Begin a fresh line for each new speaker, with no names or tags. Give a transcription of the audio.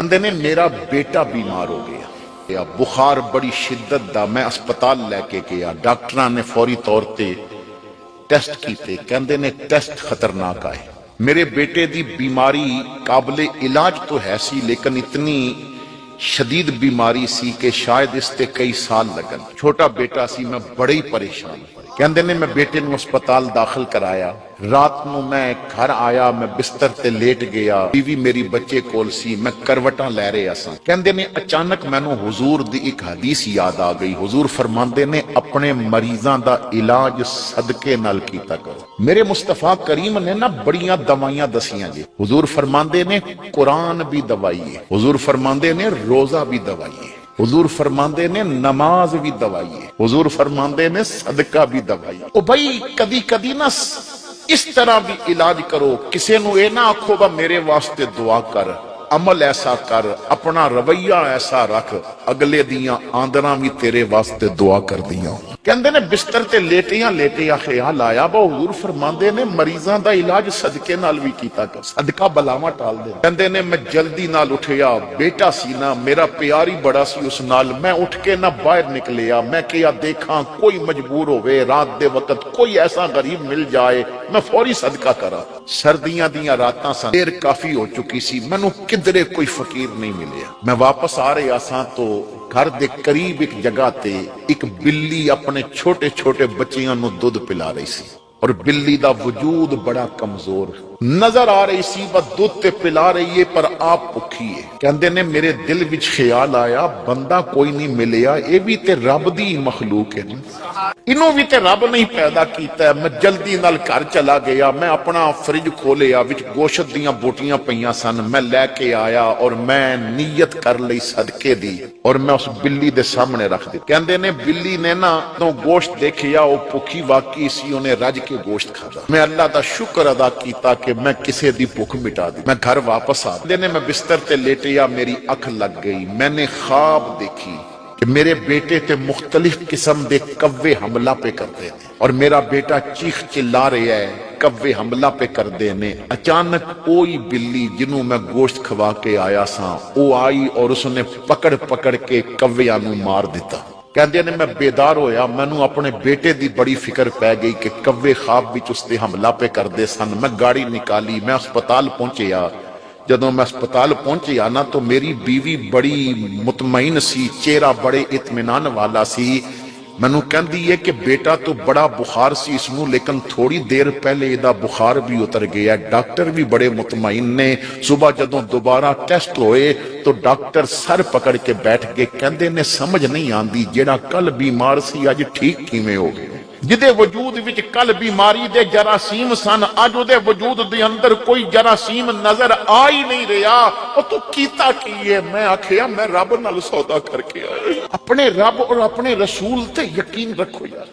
कहते ने मेरा बेटा बीमार हो गया, बुखार बड़ी शिद्दत दा, मैं अस्पताल लैके गया, डॉक्टर ने फौरी तौर पर टेस्ट किए, कहते ने टेस्ट खतरनाक आए। मेरे बेटे दी बीमारी काबिले इलाज तो है सी, लेकिन इतनी शदीद बीमारी सी कि शायद इसते कई साल लगन। छोटा बेटा सी, मैं बड़े ही परेशान। कहते ने मैं बेटे नूं अस्पताल दाखिल कराया, रात नूं मैं घर आया, मैं बिस्तर ते लेट गया, बीवी मेरी बच्चे कोल सी, मैं करवटां लै रहा सा। कहते ने अचानक मैनूं हुजूर दी एक हदीस याद आ गई। हुजूर फरमांदे ने अपने मरीजां दा इलाज सदके नाल कीता करो। मेरे मुस्तफा करीम ने ना बड़ियां दवाइयां दसियां जी। हुजूर फरमांदे ने कुरान भी दवाई है, हुजूर फरमांदे ने रोजा भी दवाई है, हुजूर फरमांदे ने नमाज भी दवाई है, हुजूर फरमांदे ने सदका भी दवाई है। ओ भाई कदी कदी ना इस तरह भी इलाज करो, किसी नूं ये ना आखो बा मेरे वास्ते दुआ कर, अमल ऐसा कर, अपना रवैया ऐसा रख, अगले दियां आंदरां भी तेरे वास्ते दुआ कर दियां। कहंदे ने बिस्तर ते लेटिया ख्याल आया बा हुजूर फरमांदे ने मरीजां दा इलाज सदके नाल भी कीता कर, सदका बलावां टाल दे। कहंदे ने मैं जल्दी नाल उठिया, बेटा सी ना मेरा प्यार ही बड़ा सी उस नाल, मैं उठ के ना बाहर निकलिया, मैं किया देखा कोई मजबूर होवे, रात दे वक्त कोई ऐसा गरीब मिल जाए, मैं फौरी सदका करा। सर्दियां दियां रातां सन, देर काफी हो चुकी सी, मैनू किधरे कोई फकीर नहीं मिलिया। मैं वापस आ रहा सा तो घर दे करीब एक जगह ते एक बिल्ली अपने छोटे छोटे बच्चियां नू दुध पिला रही सी, और बिल्ली दा वजूद बड़ा कमजोर नजर आ रही सी, बस दुध ते पिला रही है पर आप भुखी है। कहंदे ने मेरे दिल विच ख्याल आया बंदा कोई नहीं मिलिया, ये भी ते रब दी मखलूक है, इनू भी ते रब नहीं पैदा कीता है। मैं जल्दी नाल घर चला गया, मैं अपना फ्रिज खोलिया, विच गोश्त दियां बोटियां पईयां सन, मैं लैके आया और मैं नीयत कर लई सदके दी, और मैं उस बिल्ली दे सामने रख दी। कहंदे ने बिल्ली ने ना तो गोश्त देखिया, वो भुखी वाकई सी, उन्हें रज के गोश्त खादा। मैं अल्लाह दा शुक्र अदा किया कि मैं किसी दी भुख मिटा दी। मैं घर वापस आ गया, मैं बिस्तर ते लेटिया, मेरी अख लग गई, मैंने ख्वाब देखी कि मेरे बेटे ते मुख्तलिफ किस्म दे कव्वे हमला पे करते हैं, और मेरा बेटा चीख चिल्ला रहा है, कव्वे हमला पे करते ने। अचानक कोई बिल्ली जिन्हों मैं गोश्त खवा के आया सा, वो आई और उसने पकड़ पकड़ के कव्वियां नूं मार दिता। कहते ने मैं बेदार होया, मैनू अपने बेटे दी बड़ी फिक्र पै गई कि कव्वे ख्वाब विच उसते हमला पे करते सन। मैं गाड़ी निकाली, मैं अस्पताल पहुंचया। जदों मैं अस्पताल पहुंचया ना तो मेरी बीवी बड़ी मुतमईन सी, चेहरा बड़े इत्मीनान वाला सी। मैनू कहती है कि बेटा तो बड़ा बुखार सी इसनू, लेकिन थोड़ी देर पहले इहदा बुखार भी उतर गया। डॉक्टर भी बड़े मुतमईन ने। सुबह जदों दोबारा टेस्ट होए तो डॉक्टर सर पकड़ के बैठ गए, कहंदे ने समझ नहीं आती जेड़ा कल बीमार सी अज ठीक किवें हो गया, जिदे वजूद विच कल बीमारी दे जरासीम सन, अज उहदे वजूद दे अंदर कोई जरासीम नजर आ ही नहीं रहा। और तू कीता की है? मैं आखिया मैं रब नाल सौदा करके आया। अपने रब और अपने रसूल ते यकीन रखो यार।